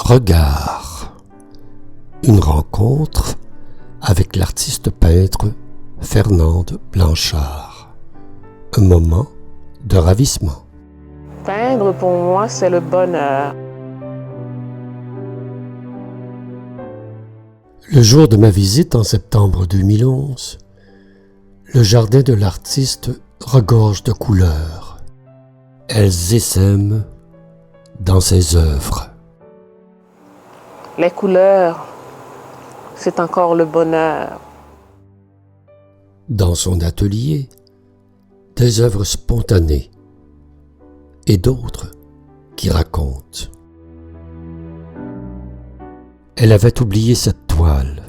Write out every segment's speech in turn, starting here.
Regard. Une rencontre avec l'artiste peintre Fernande Blanchard. Un moment de ravissement. Peindre, pour moi, c'est le bonheur. Le jour de ma visite en septembre 2011, le jardin de l'artiste regorge de couleurs. Elles essaiment dans ses œuvres. Les couleurs, c'est encore le bonheur. Dans son atelier, des œuvres spontanées et d'autres qui racontent. Elle avait oublié cette toile,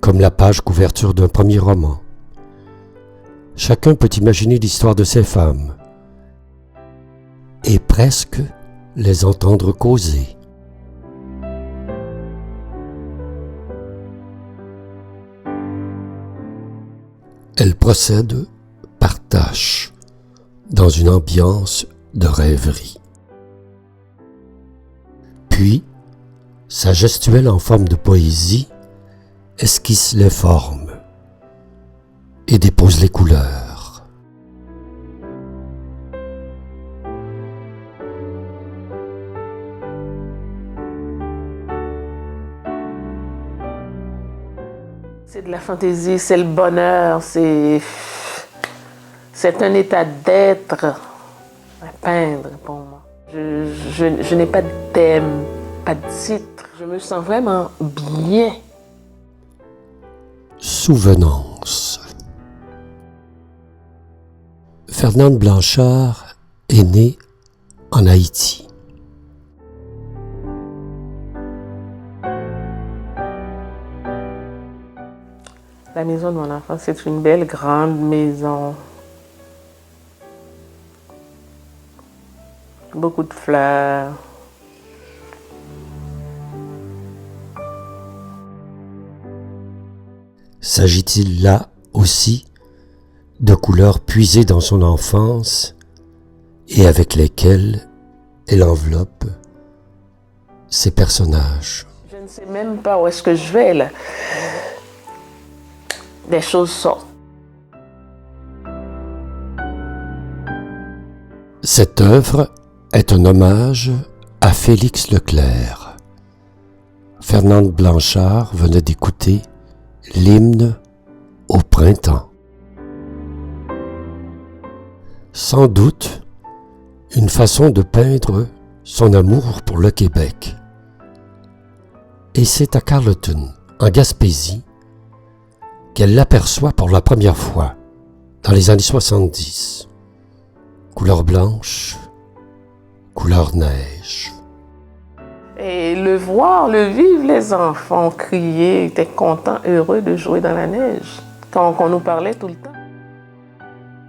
comme la page couverture d'un premier roman. Chacun peut imaginer l'histoire de ces femmes et presque les entendre causer. Elle procède par tâches, dans une ambiance de rêverie. Puis, sa gestuelle en forme de poésie esquisse les formes et dépose les couleurs. C'est de la fantaisie, c'est le bonheur, c'est un état d'être à peindre pour moi. Je n'ai pas de thème, pas de titre. Je me sens vraiment bien. Souvenance. Fernande Blanchard est née en Haïti. La maison de mon enfance, c'est une belle grande maison. Beaucoup de fleurs. S'agit-il là aussi de couleurs puisées dans son enfance et avec lesquelles elle enveloppe ses personnages? Je ne sais même pas où est-ce que je vais là. Des choses sortent. Cette œuvre est un hommage à Félix Leclerc. Fernande Blanchard venait d'écouter l'hymne au printemps. Sans doute une façon de peindre son amour pour le Québec. Et c'est à Carleton, en Gaspésie, qu'elle l'aperçoit pour la première fois, dans les années 70. Couleur blanche, couleur neige. Et le voir, le vivre, les enfants crier, étaient contents, heureux de jouer dans la neige, quand on nous parlait tout le temps.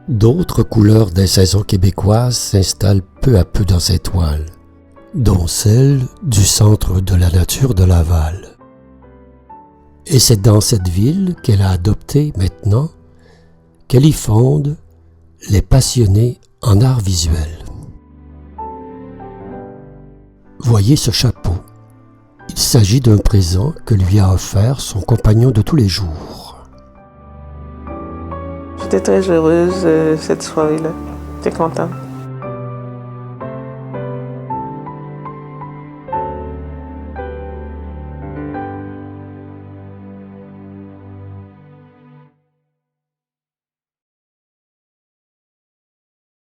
D'autres couleurs des saisons québécoises s'installent peu à peu dans ses toiles, dont celle du Centre de la nature de Laval. Et c'est dans cette ville qu'elle a adopté maintenant qu'elle y fonde les passionnés en art visuel. Voyez ce chapeau. Il s'agit d'un présent que lui a offert son compagnon de tous les jours. J'étais très heureuse cette soirée-là. J'étais contente.